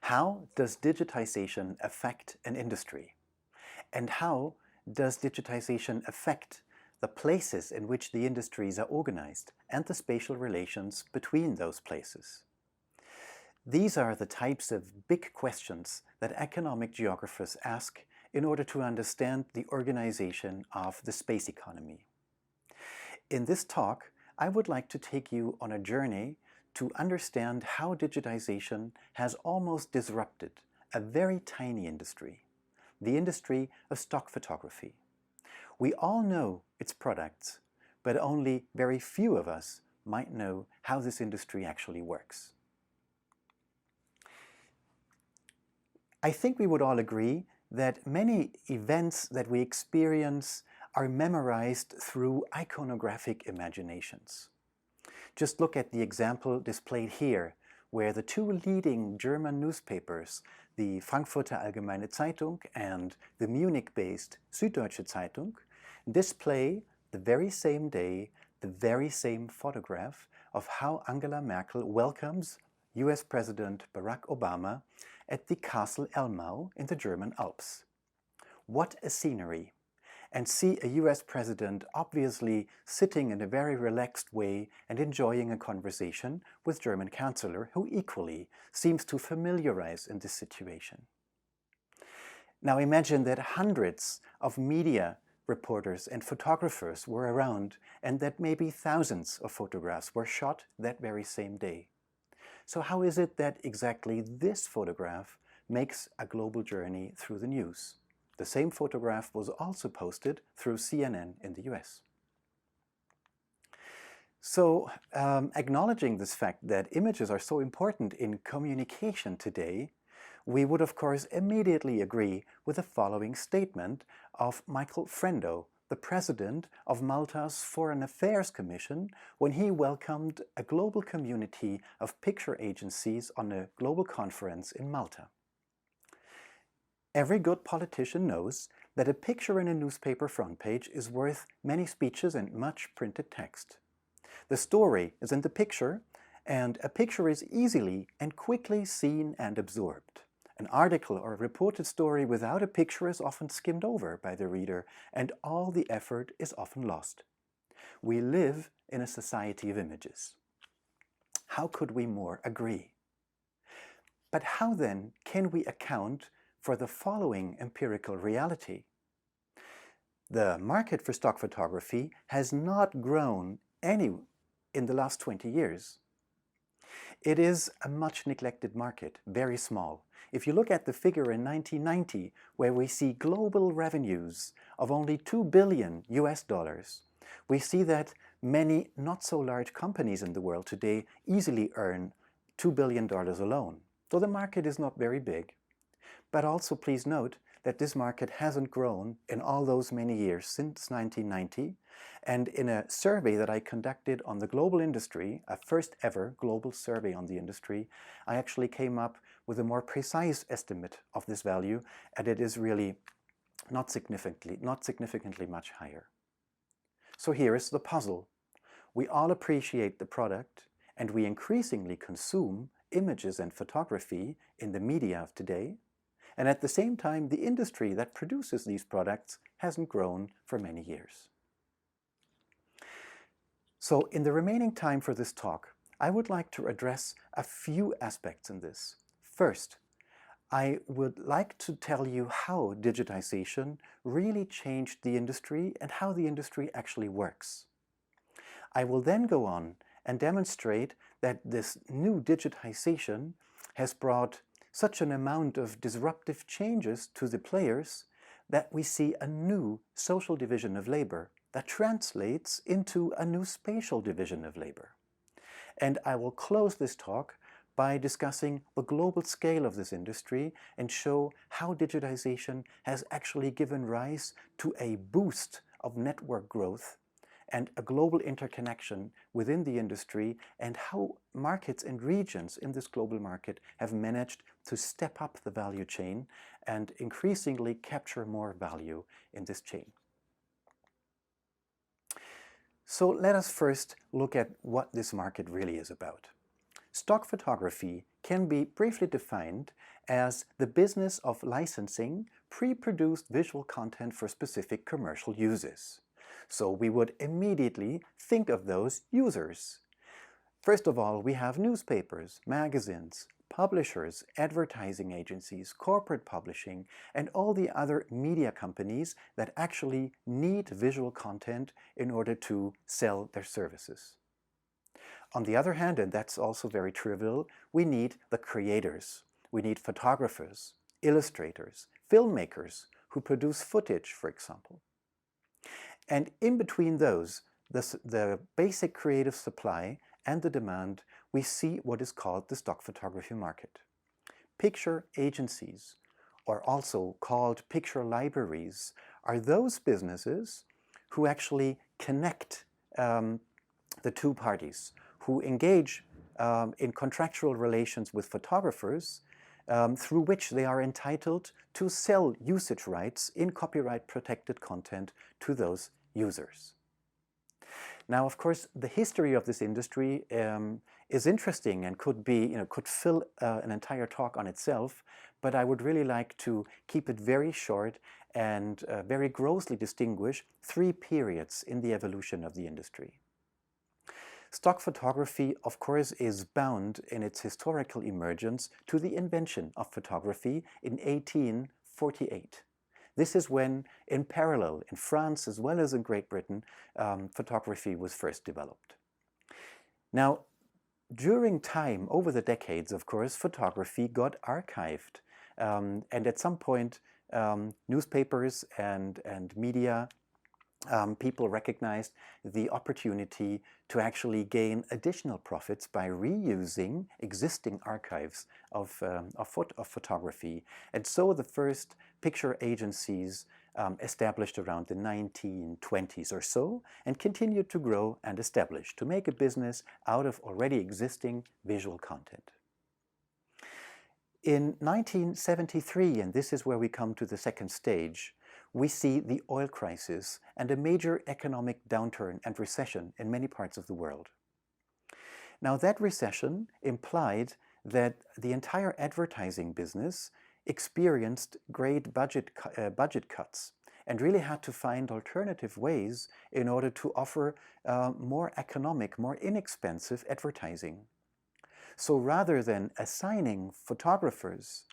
How does digitization affect an industry? And how does digitization affect the places in which the industries are organized and the spatial relations between those places? These are the types of big questions that economic geographers ask in order to understand the organization of the space economy. In this talk, I would like to take you on a journey to understand how digitization has almost disrupted a very tiny industry, the industry of stock photography. We all know its products, but only very few of us might know how this industry actually works. I think we would all agree that many events that we experience are memorized through iconographic imaginations. Just look at the example displayed here, where the two leading German newspapers, the Frankfurter Allgemeine Zeitung and the Munich-based Süddeutsche Zeitung, display the very same day, the very same photograph of how Angela Merkel welcomes US President Barack Obama at the Castle Elmau in the German Alps. What a scenery! And see a US president obviously sitting in a very relaxed way and enjoying a conversation with German Chancellor, who equally seems to familiarize in this situation. Now imagine that hundreds of media reporters and photographers were around and that maybe thousands of photographs were shot that very same day. So how is it that exactly this photograph makes a global journey through the news? The same photograph was also posted through CNN in the US. So, acknowledging this fact that images are so important in communication today, we would of course immediately agree with the following statement of Michael Frendo, the president of Malta's Foreign Affairs Commission, when he welcomed a global community of picture agencies on a global conference in Malta. Every good politician knows that a picture in a newspaper front page is worth many speeches and much printed text. The story is in the picture, and a picture is easily and quickly seen and absorbed. An article or a reported story without a picture is often skimmed over by the reader, and all the effort is often lost. We live in a society of images. How could we more agree? But how then can we account for the following empirical reality? The market for stock photography has not grown any in the last 20 years. It is a much neglected market, very small. If you look at the figure in 1990, where we see global revenues of only $2 billion US, we see that many not so large companies in the world today easily earn $2 billion alone. So the market is not very big. But also please note that this market hasn't grown in all those many years since 1990. And in a survey that I conducted on the global industry, a first ever global survey on the industry, I actually came up with a more precise estimate of this value, and it is really not significantly much higher. So here is the puzzle. We all appreciate the product, and we increasingly consume images and photography in the media of today. And at the same time, the industry that produces these products hasn't grown for many years. So in the remaining time for this talk, I would like to address a few aspects in this. First, I would like to tell you how digitization really changed the industry and how the industry actually works. I will then go on and demonstrate that this new digitization has brought such an amount of disruptive changes to the players that we see a new social division of labor that translates into a new spatial division of labor. And I will close this talk by discussing the global scale of this industry and show how digitization has actually given rise to a boost of network growth and a global interconnection within the industry, and how markets and regions in this global market have managed to step up the value chain and increasingly capture more value in this chain. So let us first look at what this market really is about. Stock photography can be briefly defined as the business of licensing pre-produced visual content for specific commercial uses. So we would immediately think of those users. First of all, we have newspapers, magazines, publishers, advertising agencies, corporate publishing, and all the other media companies that actually need visual content in order to sell their services. On the other hand, and that's also very trivial, we need the creators. We need photographers, illustrators, filmmakers who produce footage, for example. And in between those, the basic creative supply and the demand, we see what is called the stock photography market. Picture agencies, or also called picture libraries, are those businesses who actually connect the two parties, who engage in contractual relations with photographers through which they are entitled to sell usage rights in copyright-protected content to those users. Now, of course, the history of this industry is interesting and could fill an entire talk on itself, but I would really like to keep it very short and very grossly distinguish three periods in the evolution of the industry. Stock photography, of course, is bound in its historical emergence to the invention of photography in 1848. This is when, in parallel, in France as well as in Great Britain, photography was first developed. Now, during time, over the decades, of course, photography got archived. And at some point, newspapers and media people recognized the opportunity to actually gain additional profits by reusing existing archives of photography. And so the first picture agencies established around the 1920s or so and continued to grow and establish to make a business out of already existing visual content. In 1973, and this is where we come to the second stage, we see the oil crisis and a major economic downturn and recession in many parts of the world. Now, that recession implied that the entire advertising business experienced great budget cuts and really had to find alternative ways in order to offer more economic, more inexpensive advertising. So rather than assigning photographers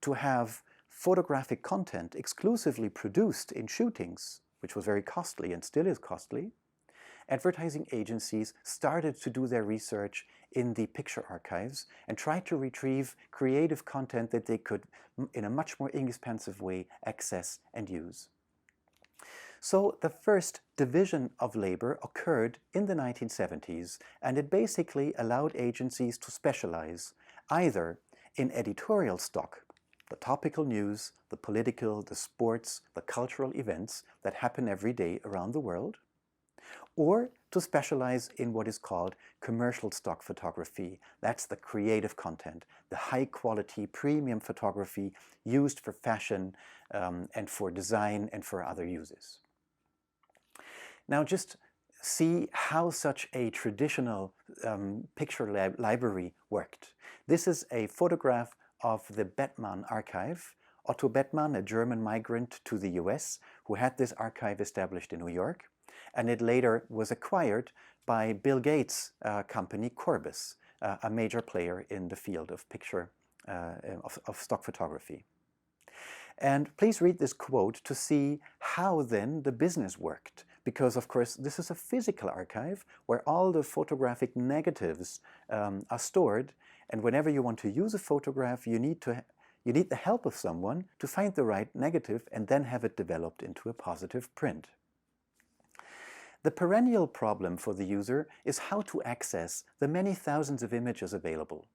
to have photographic content exclusively produced in shootings, which was very costly and still is costly, advertising agencies started to do their research in the picture archives and tried to retrieve creative content that they could, in a much more inexpensive way, access and use. So the first division of labor occurred in the 1970s, and it basically allowed agencies to specialize either in editorial stock, the topical news, the political, the sports, the cultural events that happen every day around the world, or to specialize in what is called commercial stock photography. That's the creative content, the high-quality premium photography used for fashion and for design and for other uses. Now just see how such a traditional picture library worked. This is a photograph of the Bettmann archive. Otto Bettmann, a German migrant to the US, who had this archive established in New York, and it later was acquired by Bill Gates' company Corbis, a major player in the field of picture, of stock photography. And please read this quote to see how then the business worked, because of course this is a physical archive where all the photographic negatives are stored, and whenever you want to use a photograph, you need the help of someone to find the right negative and then have it developed into a positive print. The perennial problem for the user is how to access the many thousands of images available.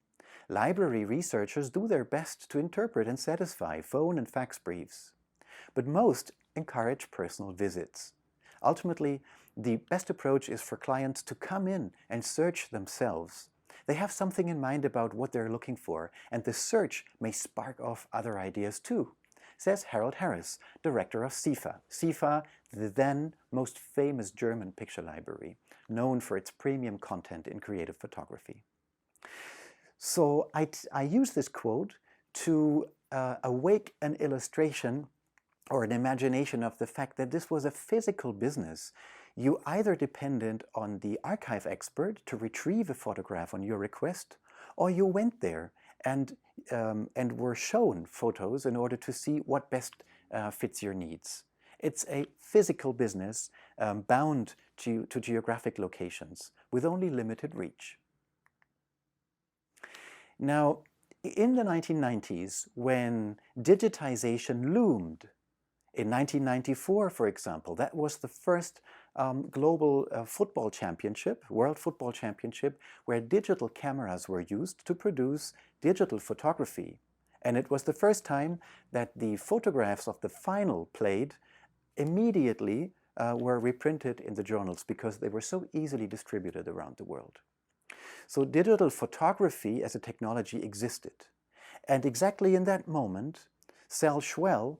Library researchers do their best to interpret and satisfy phone and fax briefs, but most encourage personal visits. Ultimately, the best approach is for clients to come in and search themselves. They have something in mind about what they're looking for, and the search may spark off other ideas too, says Harold Harris, director of CIFA. CIFA, the then most famous German picture library, known for its premium content in creative photography. So I use this quote to awake an illustration or an imagination of the fact that this was a physical business. You either depended on the archive expert to retrieve a photograph on your request, or you went there and were shown photos in order to see what best fits your needs. It's a physical business bound to geographic locations with only limited reach. Now, in the 1990s, when digitization loomed, in 1994, for example, that was the first global football championship, World Football Championship, where digital cameras were used to produce digital photography. And it was the first time that the photographs of the final played immediately were reprinted in the journals because they were so easily distributed around the world. So digital photography as a technology existed. And exactly in that moment, Sal Schwell,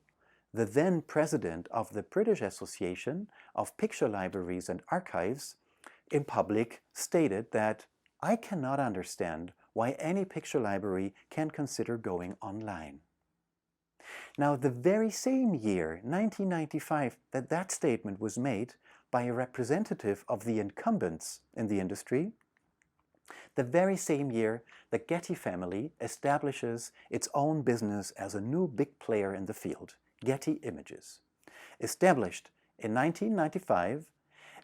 the then president of the British Association of Picture Libraries and Archives, in public stated that I cannot understand why any picture library can consider going online. Now, the very same year, 1995, that statement was made by a representative of the incumbents in the industry, the very same year the Getty family establishes its own business as a new big player in the field, Getty Images. Established in 1995,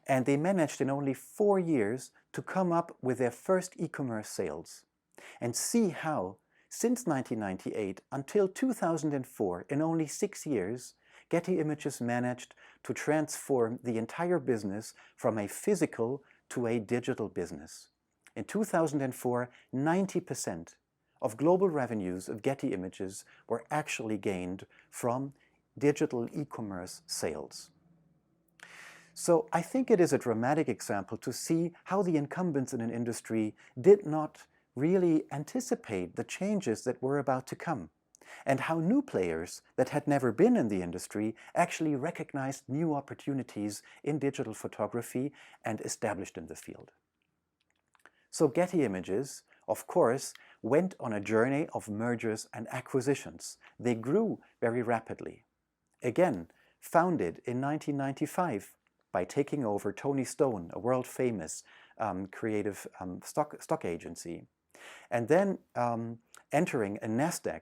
and they managed in only 4 years to come up with their first e-commerce sales. And see how, since 1998 until 2004, in only 6 years, Getty Images managed to transform the entire business from a physical to a digital business. In 2004, 90% of global revenues of Getty Images were actually gained from digital e-commerce sales. So I think it is a dramatic example to see how the incumbents in an industry did not really anticipate the changes that were about to come, and how new players that had never been in the industry actually recognized new opportunities in digital photography and established in the field. So Getty Images, of course, went on a journey of mergers and acquisitions. They grew very rapidly. Again, founded in 1995 by taking over Tony Stone, a world-famous creative stock agency, and then entering a NASDAQ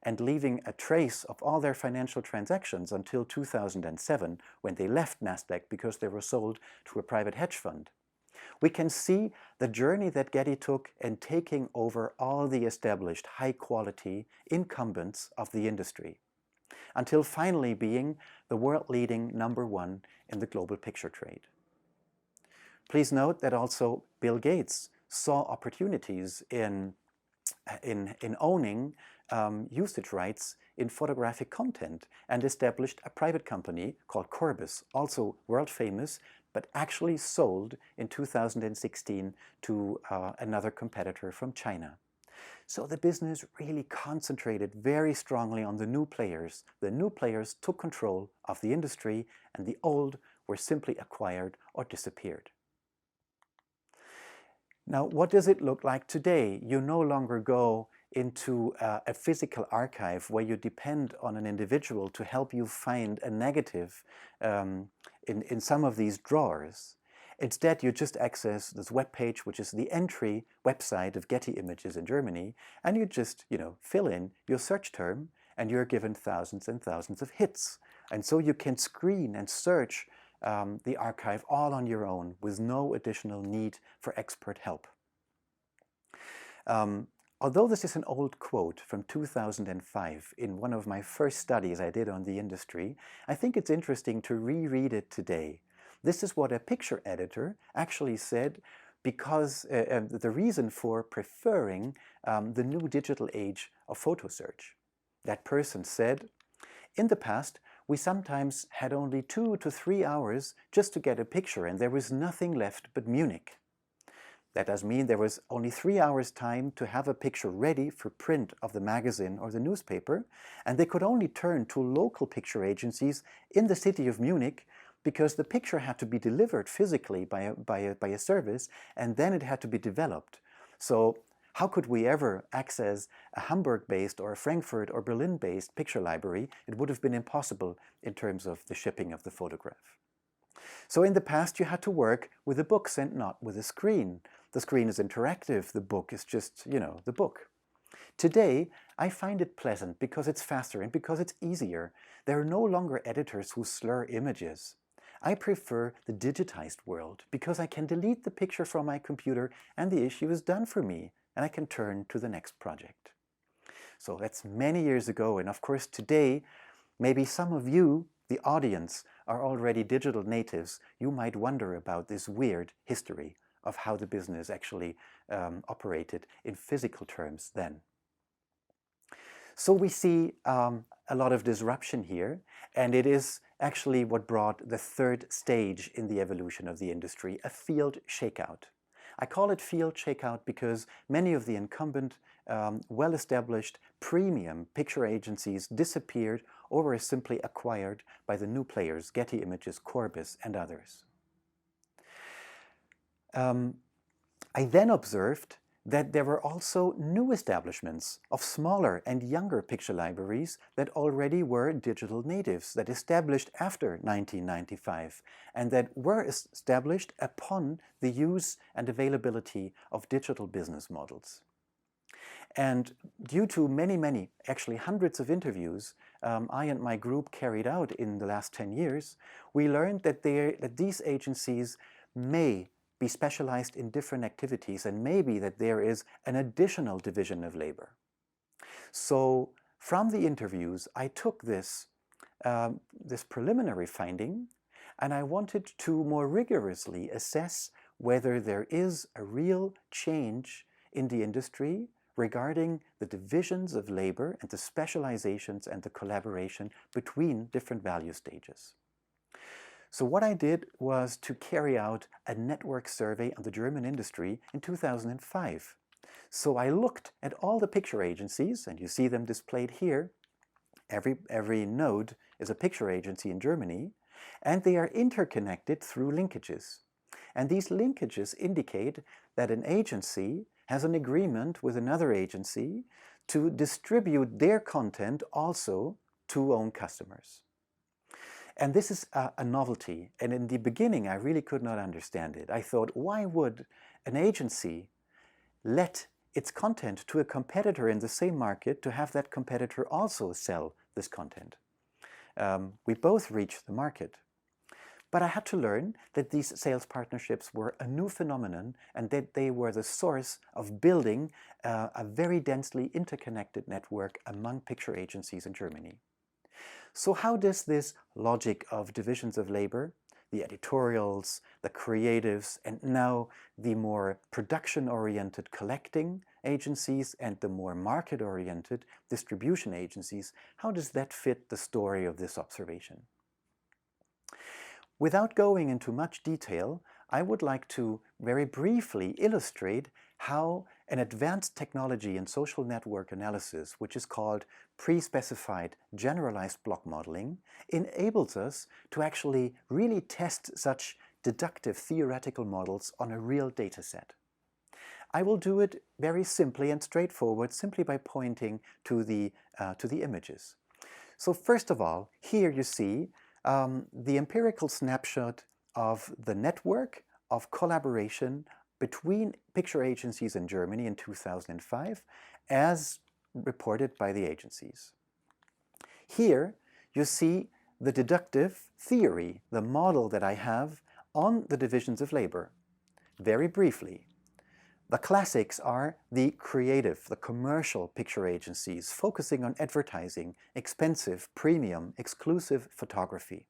and leaving a trace of all their financial transactions until 2007, when they left NASDAQ because they were sold to a private hedge fund. We can see the journey that Getty took in taking over all the established high-quality incumbents of the industry, until finally being the world-leading #1 in the global picture trade. Please note that also Bill Gates saw opportunities in owning usage rights in photographic content and established a private company called Corbis, also world famous, but actually sold in 2016 to another competitor from China. So the business really concentrated very strongly on the new players. The new players took control of the industry, and the old were simply acquired or disappeared. Now, what does it look like today? You no longer go into a physical archive where you depend on an individual to help you find a negative in some of these drawers. Instead, you just access this web page, which is the entry website of Getty Images in Germany, and you just, fill in your search term, and you're given thousands and thousands of hits. And so you can screen and search the archive all on your own with no additional need for expert help. Although this is an old quote from 2005 in one of my first studies I did on the industry, I think it's interesting to reread it today. This is what a picture editor actually said because the reason for preferring the new digital age of photo search. That person said, "In the past, we sometimes had only 2 to 3 hours just to get a picture, and there was nothing left but Munich. That does mean there was only 3 hours time to have a picture ready for print of the magazine or the newspaper, and they could only turn to local picture agencies in the city of Munich because the picture had to be delivered physically by a service, and then it had to be developed. So How could we ever access a Hamburg-based or a Frankfurt or Berlin-based picture library? It would have been impossible in terms of the shipping of the photograph. So in the past, you had to work with the books and not with a screen. The screen is interactive, the book is just, the book. Today, I find it pleasant because it's faster and because it's easier. There are no longer editors who slur images. I prefer the digitized world because I can delete the picture from my computer and the issue is done for me, and I can turn to the next project. So that's many years ago, and of course today, maybe some of you, the audience, are already digital natives. You might wonder about this weird history of how the business actually operated in physical terms then. So we see a lot of disruption here, and it is actually what brought the third stage in the evolution of the industry, a field shakeout. I call it field shakeout because many of the incumbent, well-established premium picture agencies disappeared or were simply acquired by the new players, Getty Images, Corbis, and others. I then observed that there were also new establishments of smaller and younger picture libraries that already were digital natives, that established after 1995, and that were established upon the use and availability of digital business models. And due to many, actually hundreds of interviews I and my group carried out in the last 10 years, we learned that these agencies may be specialized in different activities, and maybe that there is an additional division of labor. So from the interviews, I took this preliminary finding, and I wanted to more rigorously assess whether there is a real change in the industry regarding the divisions of labor and the specializations and the collaboration between different value stages. So what I did was to carry out a network survey on the German industry in 2005. So I looked at all the picture agencies, and you see them displayed here. Every node is a picture agency in Germany, and they are interconnected through linkages. And these linkages indicate that an agency has an agreement with another agency to distribute their content also to own customers. And this is a novelty, and in the beginning I really could not understand it. I thought, why would an agency let its content to a competitor in the same market to have that competitor also sell this content? We both reach the market. But I had to learn that these sales partnerships were a new phenomenon and that they were the source of building a very densely interconnected network among picture agencies in Germany. So how does this logic of divisions of labor, the editorials, the creatives, and now the more production-oriented collecting agencies and the more market-oriented distribution agencies, how does that fit the story of this observation? Without going into much detail, I would like to very briefly illustrate how an advanced technology in social network analysis, which is called pre-specified generalized block modeling, enables us to actually really test such deductive theoretical models on a real data set. I will do it very simply and straightforward, simply by pointing to the images. So first of all, here you see the empirical snapshot of the network of collaboration between picture agencies in Germany in 2005 as reported by the agencies. Here you see the deductive theory, the model that I have on the divisions of labor. Very briefly, the classics are the creative, the commercial picture agencies focusing on advertising, expensive, premium, exclusive photography.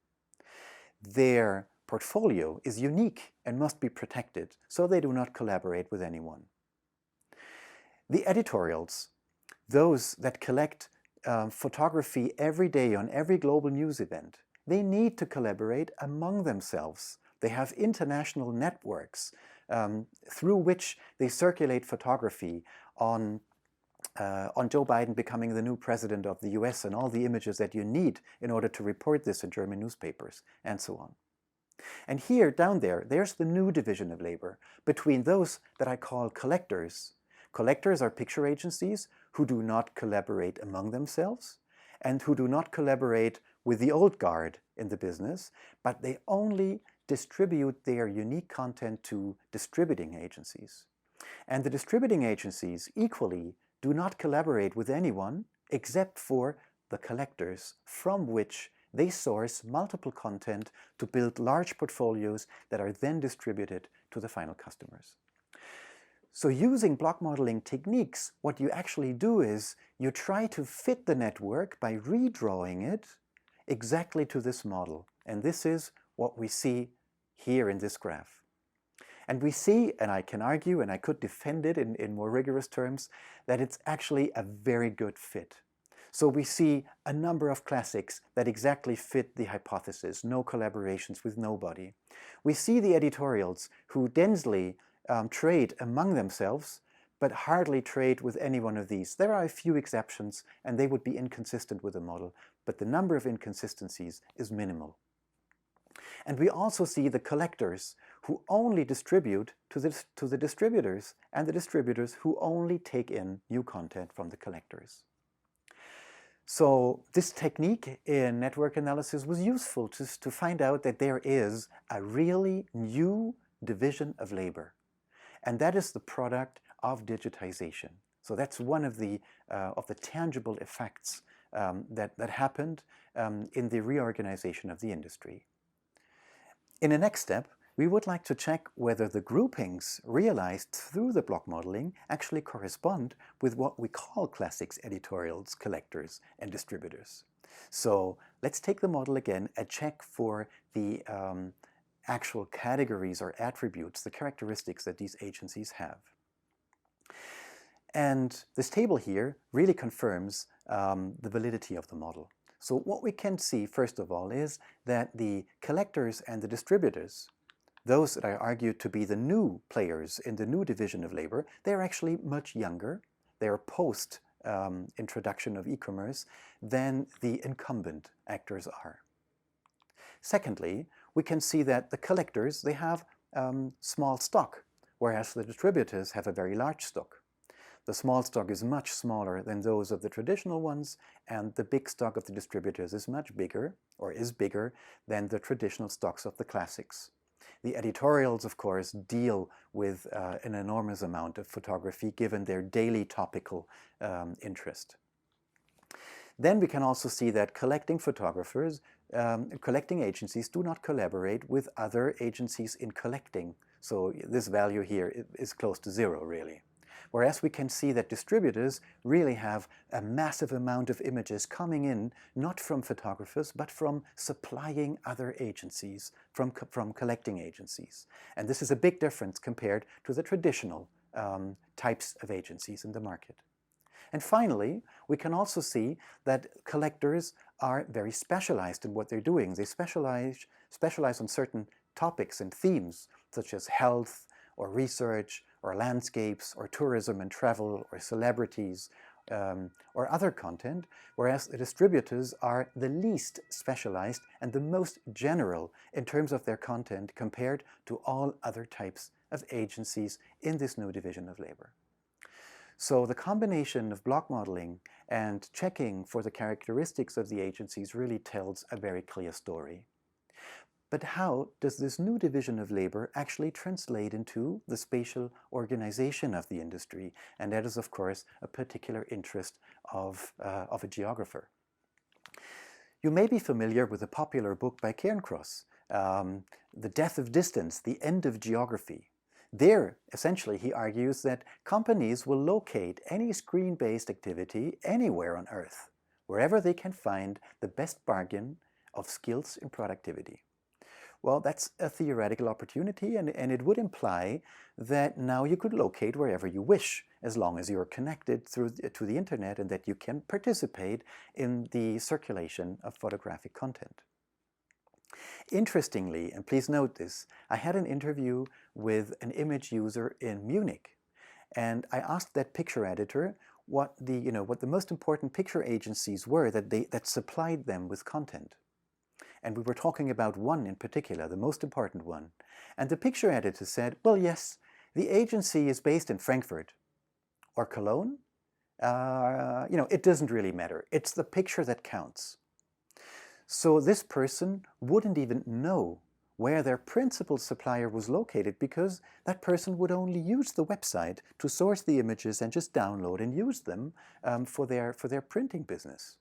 Their portfolio is unique and must be protected, so they do not collaborate with anyone. The editorials, those that collect photography every day on every global news event, they need to collaborate among themselves. They have international networks through which they circulate photography on Joe Biden becoming the new president of the US and all the images that you need in order to report this in German newspapers, and so on. And here, down there, there's the new division of labor between those that I call collectors Collectors are picture agencies who do not collaborate among themselves and who do not collaborate with the old guard in the business, but they only distribute their unique content to distributing agencies. And the distributing agencies equally do not collaborate with anyone except for the collectors from which they source multiple content to build large portfolios that are then distributed to the final customers. So using block modeling techniques, what you actually do is you try to fit the network by redrawing it exactly to this model. And this is what we see here in this graph. And we see, and I can argue, and I could defend it in more rigorous terms, that it's actually a very good fit. So we see a number of classics that exactly fit the hypothesis, no collaborations with nobody. We see the editorials who densely trade among themselves, but hardly trade with any one of these. There are a few exceptions, and they would be inconsistent with the model, but the number of inconsistencies is minimal. And we also see the collectors who only distribute to the distributors, and the distributors who only take in new content from the collectors. So this technique in network analysis was useful to find out that there is a really new division of labor. And that is the product of digitization. So that's one of the tangible effects that happened in the reorganization of the industry. In the next step, we would like to check whether the groupings realized through the block modeling actually correspond with what we call classics editorials, collectors, and distributors. So let's take the model again and check for the actual categories or attributes, the characteristics that these agencies have. And this table here really confirms the validity of the model. So what we can see, first of all, is that the collectors and the distributors, those that I argue to be the new players in the new division of labor, they're actually much younger. They're post introduction of e-commerce than the incumbent actors are. Secondly, we can see that the collectors, they have small stock, whereas the distributors have a very large stock. The small stock is much smaller than those of the traditional ones, and the big stock of the distributors is much bigger, or is bigger, than the traditional stocks of the classics. The editorials, of course, deal with an enormous amount of photography given their daily topical interest. Then we can also see that collecting photographers, collecting agencies do not collaborate with other agencies in collecting. So this value here is close to zero, really. Whereas we can see that distributors really have a massive amount of images coming in, not from photographers, but from supplying other agencies, from collecting agencies. And this is a big difference compared to the traditional types of agencies in the market. And finally, we can also see that collectors are very specialized in what they're doing. They specialize on certain topics and themes, such as health, or research, or landscapes, or tourism and travel, or celebrities, or other content, whereas the distributors are the least specialized and the most general in terms of their content compared to all other types of agencies in this new division of labor. So the combination of block modeling and checking for the characteristics of the agencies really tells a very clear story. But how does this new division of labor actually translate into the spatial organization of the industry? And that is, of course, a particular interest of a geographer. You may be familiar with a popular book by Cairncross, The Death of Distance, The End of Geography. There, essentially, he argues that companies will locate any screen-based activity anywhere on Earth, wherever they can find the best bargain of skills and productivity. Well, that's a theoretical opportunity, and it would imply that now you could locate wherever you wish, as long as you're connected to the internet and that you can participate in the circulation of photographic content. Interestingly, and please note this, I had an interview with an image user in Munich, and I asked that picture editor what the most important picture agencies were that supplied them with content. And we were talking about one in particular, the most important one. And the picture editor said, well, yes, the agency is based in Frankfurt, or Cologne, it doesn't really matter. It's the picture that counts. So this person wouldn't even know where their principal supplier was located, because that person would only use the website to source the images and just download and use them for their printing business.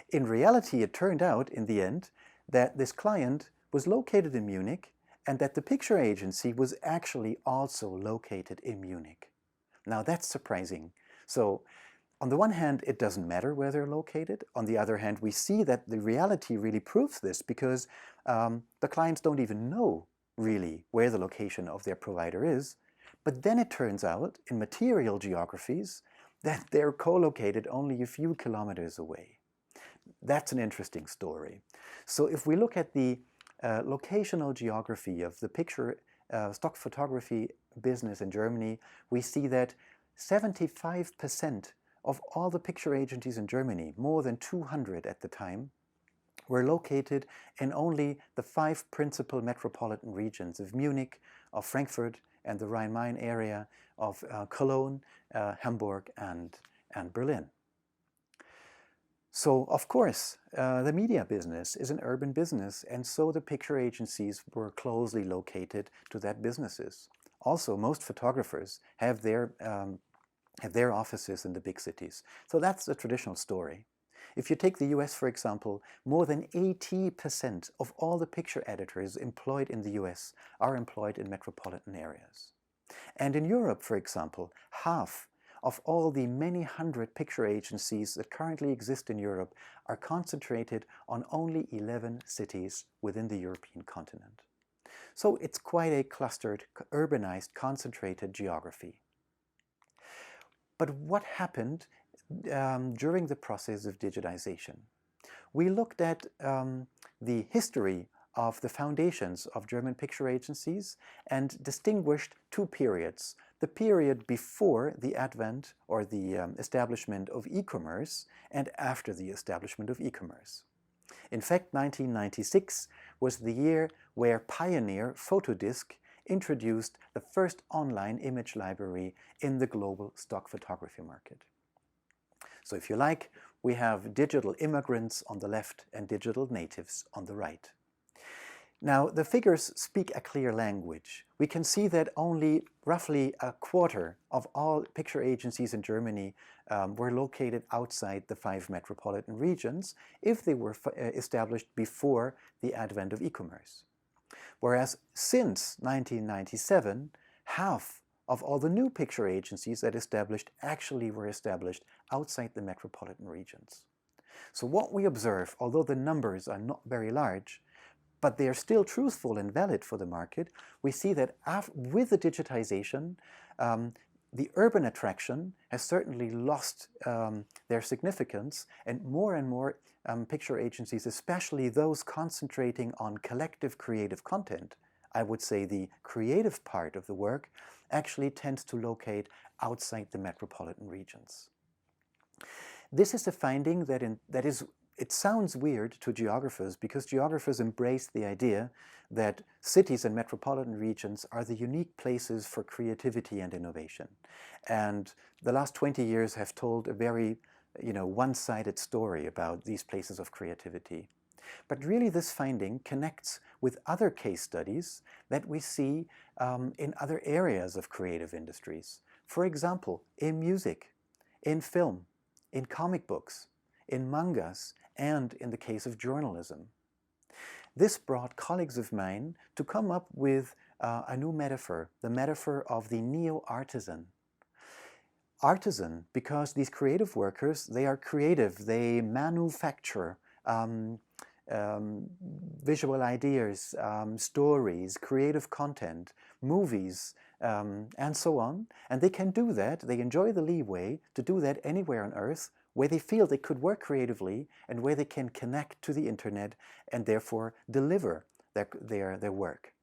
In reality, it turned out in the end that this client was located in Munich and that the picture agency was actually also located in Munich. Now that's surprising. So on the one hand, it doesn't matter where they're located. On the other hand, we see that the reality really proves this, because the clients don't even know really where the location of their provider is. But then it turns out in material geographies that they're co-located only a few kilometers away. That's an interesting story. So if we look at the locational geography of the picture stock photography business in Germany, we see that 75% of all the picture agencies in Germany, more than 200 at the time, were located in only the 5 principal metropolitan regions of Munich, of Frankfurt and the Rhine-Main area, of Cologne, Hamburg and Berlin. So, of course, the media business is an urban business, and so the picture agencies were closely located to that businesses. Also, most photographers have their offices in the big cities. So that's the traditional story. If you take the US, for example, more than 80% of all the picture editors employed in the US are employed in metropolitan areas. And in Europe, for example, half of all the many hundred picture agencies that currently exist in Europe are concentrated on only 11 cities within the European continent. So it's quite a clustered, urbanized, concentrated geography. But what happened during the process of digitization? We looked at the history of the foundations of German picture agencies and distinguished 2 periods. The period before the advent or the establishment of e-commerce and after the establishment of e-commerce. In fact, 1996 was the year where Pioneer Photodisc introduced the first online image library in the global stock photography market. So if you like, we have digital immigrants on the left and digital natives on the right. Now, the figures speak a clear language. We can see that only roughly a quarter of all picture agencies in Germany were located outside the 5 metropolitan regions if they were established before the advent of e-commerce. Whereas since 1997, half of all the new picture agencies that actually were established outside the metropolitan regions. So what we observe, although the numbers are not very large, but they are still truthful and valid for the market, we see that with the digitization, the urban attraction has certainly lost their significance, and more picture agencies, especially those concentrating on collective creative content, I would say the creative part of the work, actually tends to locate outside the metropolitan regions. This is a finding it sounds weird to geographers, because geographers embrace the idea that cities and metropolitan regions are the unique places for creativity and innovation. And the last 20 years have told a very one-sided story about these places of creativity. But really this finding connects with other case studies that we see in other areas of creative industries. For example, in music, in film, in comic books, in mangas, and in the case of journalism. This brought colleagues of mine to come up with a new metaphor, the metaphor of the neo-artisan. Artisan, because these creative workers, they are creative, they manufacture visual ideas, stories, creative content, movies, and so on. And they can do that, they enjoy the leeway to do that anywhere on Earth where they feel they could work creatively and where they can connect to the internet and therefore deliver their work.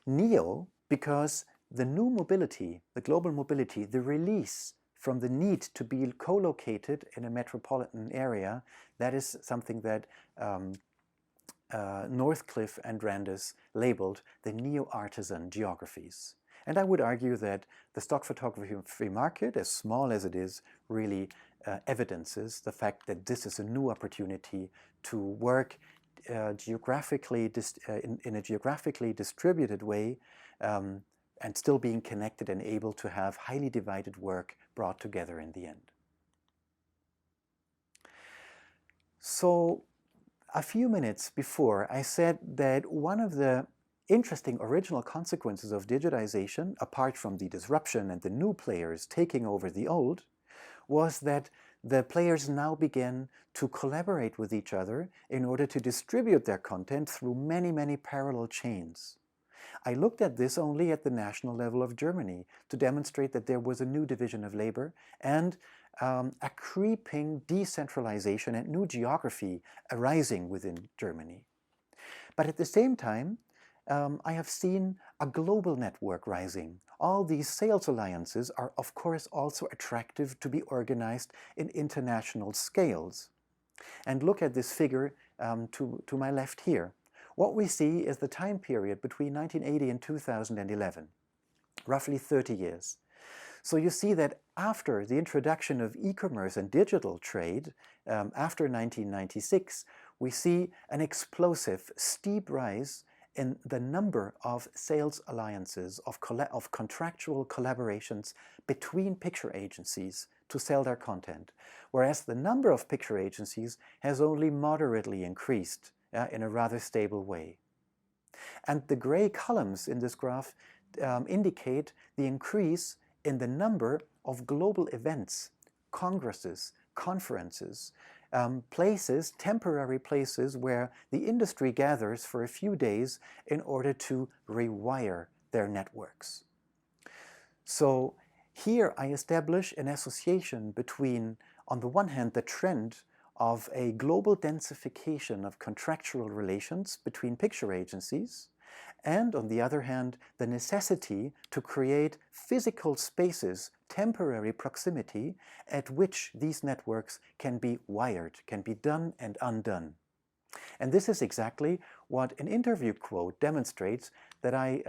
Neo, because the new mobility, the global mobility, the release from the need to be co-located in a metropolitan area, that is something that Northcliffe and Randus labeled the neo-artisan geographies. And I would argue that the stock photography market, as small as it is, really evidences the fact that this is a new opportunity to work geographically in a geographically distributed way, and still being connected and able to have highly divided work brought together in the end. So a few minutes before, I said that one of the interesting original consequences of digitization, apart from the disruption and the new players taking over the old, was that the players now began to collaborate with each other in order to distribute their content through many, many parallel chains. I looked at this only at the national level of Germany to demonstrate that there was a new division of labor and a creeping decentralization and new geography arising within Germany. But at the same time, I have seen a global network rising. All these sales alliances are, of course, also attractive to be organized in international scales. And look at this figure to my left here. What we see is the time period between 1980 and 2011, roughly 30 years. So you see that after the introduction of e-commerce and digital trade, after 1996, we see an explosive, steep rise in the number of sales alliances, of contractual collaborations between picture agencies to sell their content, whereas the number of picture agencies has only moderately increased in a rather stable way. And the gray columns in this graph indicate the increase in the number of global events, congresses, conferences, places, temporary places where the industry gathers for a few days in order to rewire their networks. So here I establish an association between, on the one hand, the trend of a global densification of contractual relations between picture agencies, and on the other hand, the necessity to create physical spaces, temporary proximity, at which these networks can be wired, can be done and undone. And this is exactly what an interview quote demonstrates that I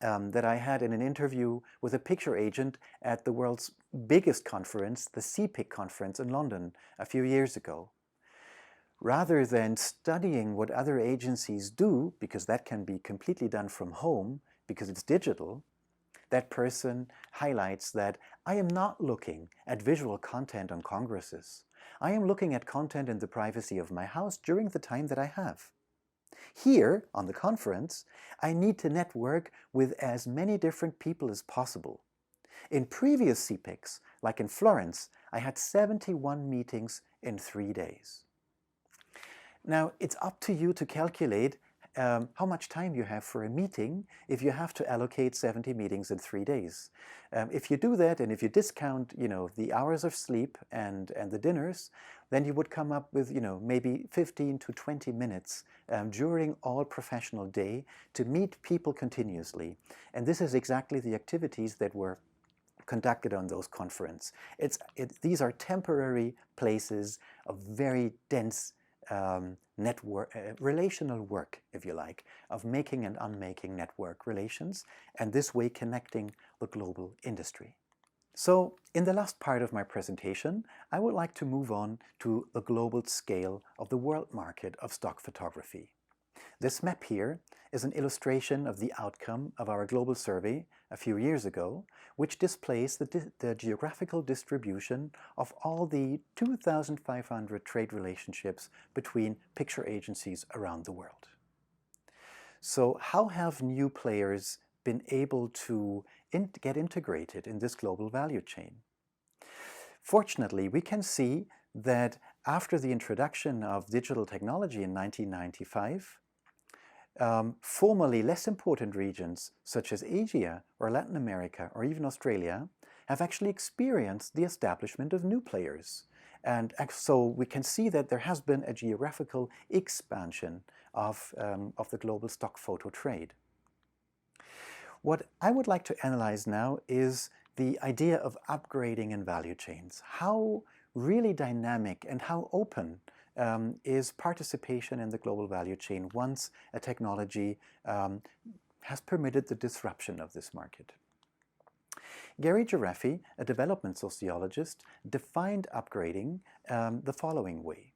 had in an interview with a picture agent at the world's biggest conference, the CPIC conference in London, a few years ago. Rather than studying what other agencies do, because that can be completely done from home, because it's digital, that person highlights that I am not looking at visual content on congresses. I am looking at content in the privacy of my house during the time that I have. Here, on the conference, I need to network with as many different people as possible. In previous CPICs, like in Florence, I had 71 meetings in 3 days. Now, it's up to you to calculate how much time you have for a meeting if you have to allocate 70 meetings in 3 days. If you do that, and if you discount, the hours of sleep and the dinners, then you would come up with, maybe 15 to 20 minutes during all professional day to meet people continuously. And this is exactly the activities that were conducted on those conferences. These are temporary places of very dense relational work, if you like, of making and unmaking network relations, and this way connecting the global industry. So, in the last part of my presentation, I would like to move on to the global scale of the world market of stock photography. This map here is an illustration of the outcome of our global survey a few years ago, which displays the geographical distribution of all the 2,500 trade relationships between picture agencies around the world. So how have new players been able to get integrated in this global value chain? Fortunately, we can see that after the introduction of digital technology in 1995, formerly less important regions such as Asia or Latin America or even Australia have actually experienced the establishment of new players. And so we can see that there has been a geographical expansion of the global stock photo trade. What I would like to analyze now is the idea of upgrading in value chains. How really dynamic and how open is participation in the global value chain once a technology has permitted the disruption of this market. Gary Giraffi, a development sociologist, defined upgrading the following way.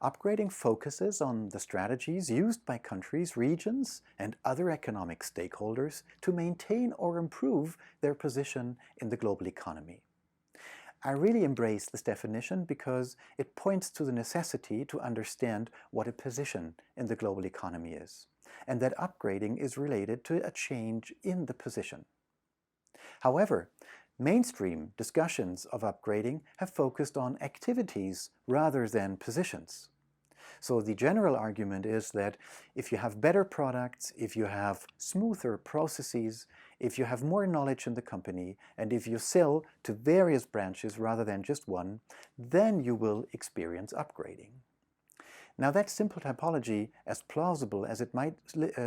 Upgrading focuses on the strategies used by countries, regions, and other economic stakeholders to maintain or improve their position in the global economy. I really embrace this definition because it points to the necessity to understand what a position in the global economy is, and that upgrading is related to a change in the position. However, mainstream discussions of upgrading have focused on activities rather than positions. So the general argument is that if you have better products, if you have smoother processes, if you have more knowledge in the company, and if you sell to various branches rather than just one, then you will experience upgrading. Now that simple typology, as plausible as it might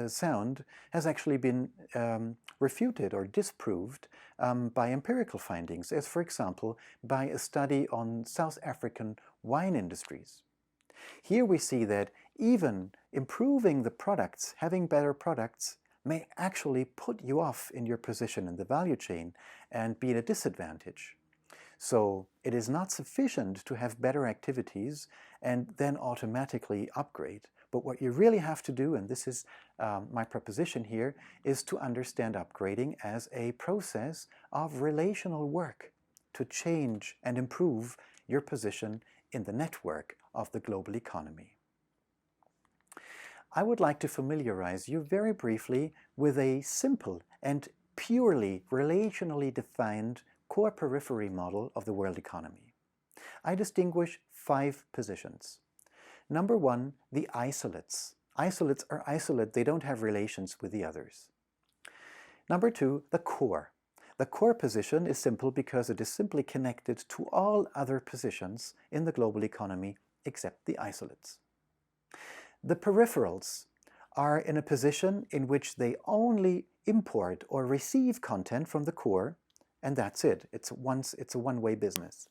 sound, has actually been refuted or disproved by empirical findings, as for example by a study on South African wine industries. Here we see that even improving the products, having better products, may actually put you off in your position in the value chain and be at a disadvantage. So it is not sufficient to have better activities and then automatically upgrade. But what you really have to do, and this is my proposition here, is to understand upgrading as a process of relational work to change and improve your position in the network of the global economy. I would like to familiarize you very briefly with a simple and purely relationally defined CorePeripheral model of the world economy. I distinguish 5 positions. Number 1, the isolates. Isolates are isolate, they don't have relations with the others. Number 2, the core. The core position is simple because it is simply connected to all other positions in the global economy except the isolates. The peripherals are in a position in which they only import or receive content from the core, and that's it. It's a one-way business.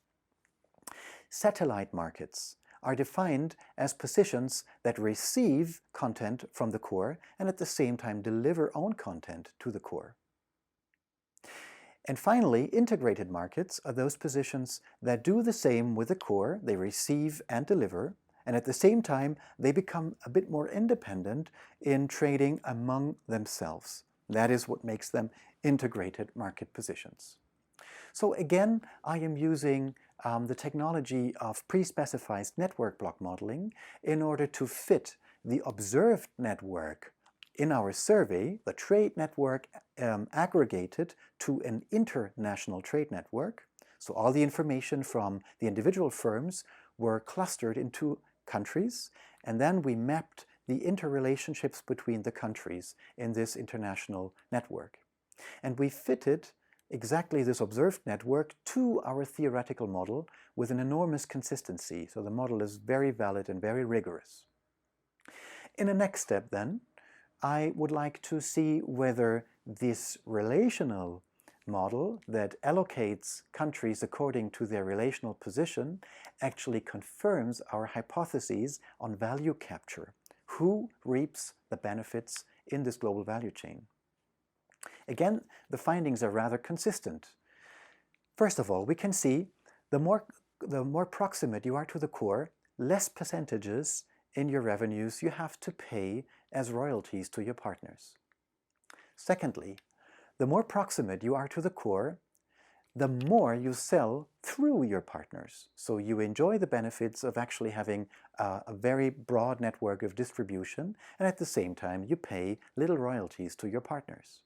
Satellite markets are defined as positions that receive content from the core and at the same time deliver own content to the core. And finally, integrated markets are those positions that do the same with the core, they receive and deliver, and at the same time they become a bit more independent in trading among themselves. That is what makes them integrated market positions. So again, I am using the technology of pre-specified network block modeling in order to fit the observed network in our survey, the trade network aggregated to an international trade network. So all the information from the individual firms were clustered into countries, and then we mapped the interrelationships between the countries in this international network. And we fitted exactly this observed network to our theoretical model with an enormous consistency. So the model is very valid and very rigorous. In the next step then, I would like to see whether this relational model that allocates countries according to their relational position actually confirms our hypotheses on value capture. Who reaps the benefits in this global value chain? Again, the findings are rather consistent. First of all, we can see the more proximate you are to the core, less percentages in your revenues you have to pay as royalties to your partners. Secondly, the more proximate you are to the core, the more you sell through your partners. So you enjoy the benefits of actually having a very broad network of distribution, and at the same time you pay little royalties to your partners.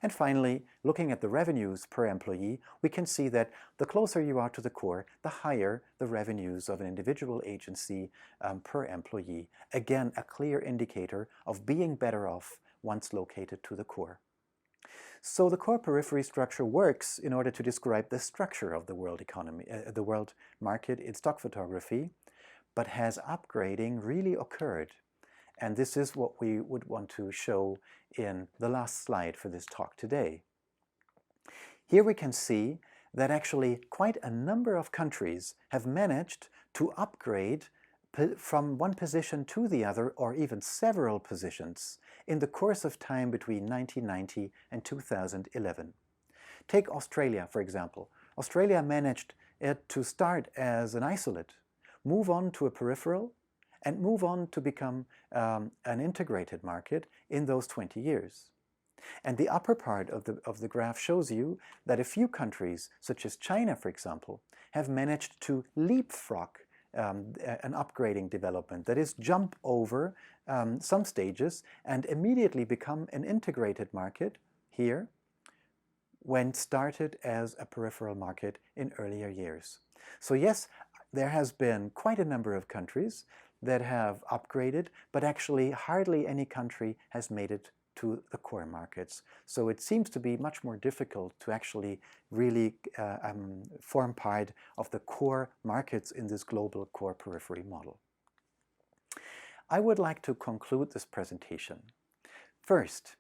And finally, looking at the revenues per employee, we can see that the closer you are to the core, the higher the revenues of an individual agency per employee. Again, a clear indicator of being better off once located to the core. So the core periphery structure works in order to describe the structure of the world economy, the world market in stock photography, but has upgrading really occurred? And this is what we would want to show in the last slide for this talk today. Here we can see that actually quite a number of countries have managed to upgrade from one position to the other, or even several positions, in the course of time between 1990 and 2011. Take Australia, for example. Australia managed to start as an isolate, move on to a peripheral, and move on to become an integrated market in those 20 years. And the upper part of the graph shows you that a few countries, such as China, for example, have managed to leapfrog an upgrading development, that is, jump over some stages and immediately become an integrated market here when started as a peripheral market in earlier years. So yes, there has been quite a number of countries that have upgraded, but actually hardly any country has made it to the core markets. So it seems to be much more difficult to actually really form part of the core markets in this global core periphery model. I would like to conclude this presentation. First,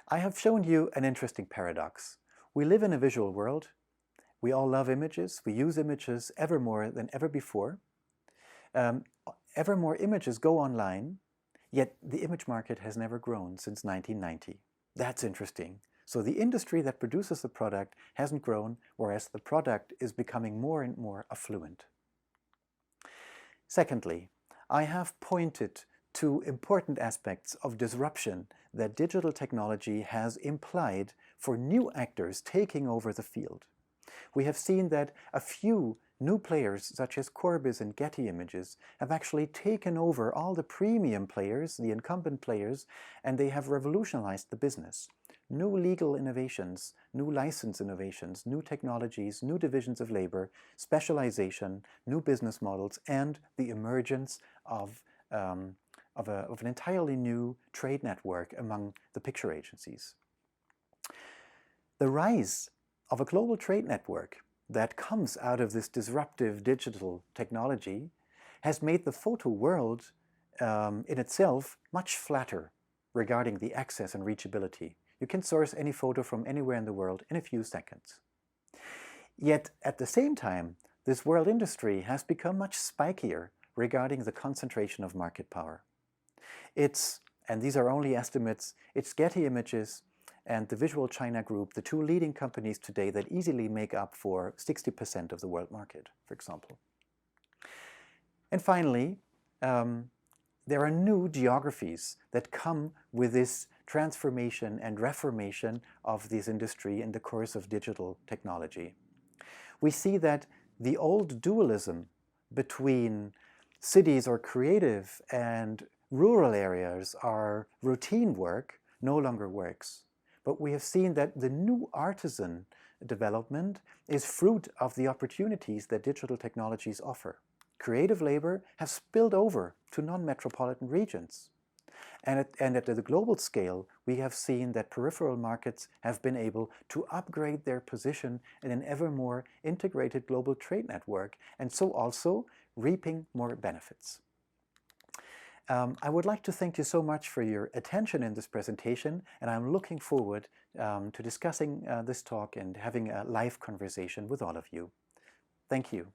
I have shown you an interesting paradox. We live in a visual world. We all love images. We use images ever more than ever before. Ever more images go online, yet the image market has never grown since 1990. That's interesting. So the industry that produces the product hasn't grown, whereas the product is becoming more and more affluent. Secondly, I have pointed to important aspects of disruption that digital technology has implied for new actors taking over the field. We have seen that a few new players, such as Corbis and Getty Images, have actually taken over all the premium players, the incumbent players, and they have revolutionized the business. New legal innovations, new license innovations, new technologies, new divisions of labor, specialization, new business models, and the emergence of an entirely new trade network among the picture agencies. The rise of a global trade network that comes out of this disruptive digital technology has made the photo world in itself much flatter regarding the access and reachability. You can source any photo from anywhere in the world in a few seconds. Yet at the same time, this world industry has become much spikier regarding the concentration of market power. And these are only estimates, it's Getty Images and the Visual China Group, the two leading companies today that easily make up for 60% of the world market, for example. And finally, there are new geographies that come with this transformation and reformation of this industry in the course of digital technology. We see that the old dualism between cities or creative and rural areas or routine work no longer works. But we have seen that the new artisan development is fruit of the opportunities that digital technologies offer. Creative labor has spilled over to non-metropolitan regions. And at the global scale, we have seen that peripheral markets have been able to upgrade their position in an ever more integrated global trade network, and so also reaping more benefits. I would like to thank you so much for your attention in this presentation, and I'm looking forward to discussing this talk and having a live conversation with all of you. Thank you.